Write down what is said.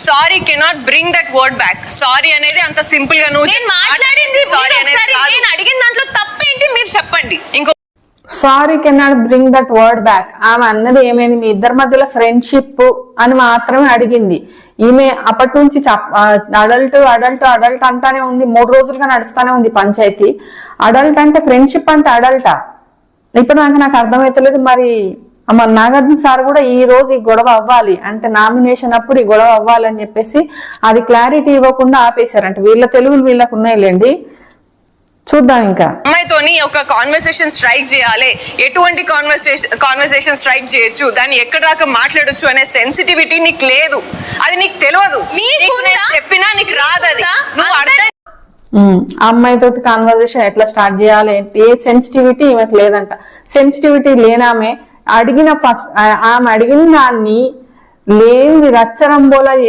Sorry cannot bring that word back. Sorry అనేది అంత simple గా నువ్వు మాట్లాడింది నేను అడిగిన దాంట్లో తప్పేంటి మీరు చెప్పండి. ఇంకో sorry cannot bring that word back. ఆమె అన్నది ఏమైంది, మీ ఇద్దరి మధ్యలో ఫ్రెండ్షిప్ అని మాత్రమే అడిగింది. ఈమె అప్పటి నుంచి అడల్ట్ అడల్ట్ అడల్ట్ అంటానే ఉంది. 3 రోజులుగా నడుస్తానే ఉంది పంచాయతీ. అడల్ట్ అంటే ఫ్రెండ్షిప్ అంటే అడల్టా? ఇప్పుడు నాకు అర్థమైతలేదు. మరి నాగార్జున సార్ కూడా ఈ రోజు ఈ గొడవ అవ్వాలి అంటే నామినేషన్ అప్పుడు ఈ గొడవ అవ్వాలని చెప్పేసి అది క్లారిటీ ఇవ్వకుండా ఆపేశారంట. వీళ్ళ తెలుగులు వీళ్ళకు ఉన్నాయిలేండి, చూద్దాం. ఇంకా అమ్మాయితోని ఒక కాన్వర్సేషన్ స్ట్రైక్ చేయాలి, ఎటువంటి కాన్వర్సేషన్ స్ట్రైక్ చేయొచ్చు, దాన్ని ఎక్కడ దాకా మాట్లాడొచ్చు అనే సెన్సిటివిటీ నీకు లేదు. అది నీకు తెలియదు. చెప్పినా నీకు రాదు. అది నువ్వు అర్థం ఆ అమ్మాయితోటి కాన్వర్సేషన్ ఎట్లా స్టార్ట్ చేయాలి, ఏ సెన్సిటివిటీ ఈమెకు లేదంట. సెన్సిటివిటీ లేనామె ఆమె అడిగిన దాన్ని లేని రచ్చరంబోలా